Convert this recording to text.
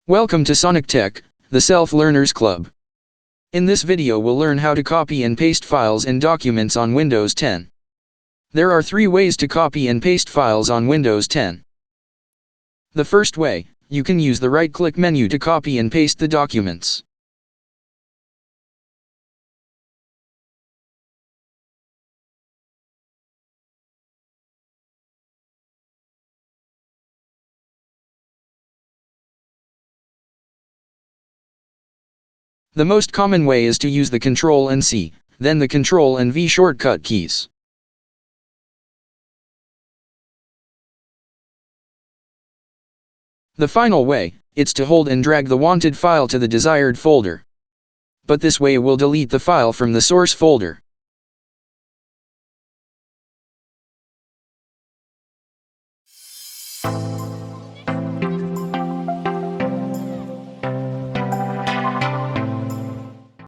Welcome to Sonic Tech, the Self-Learners Club. In this video we'll learn how to copy and paste files and documents on Windows 10. There are 3 ways to copy and paste files on Windows 10. The first way, you can use the right-click menu to copy and paste the documents. The most common way is to use the Ctrl and C, then the Ctrl and V shortcut keys. The final way, it's to hold and drag the wanted file to the desired folder. But this way will delete the file from the source folder.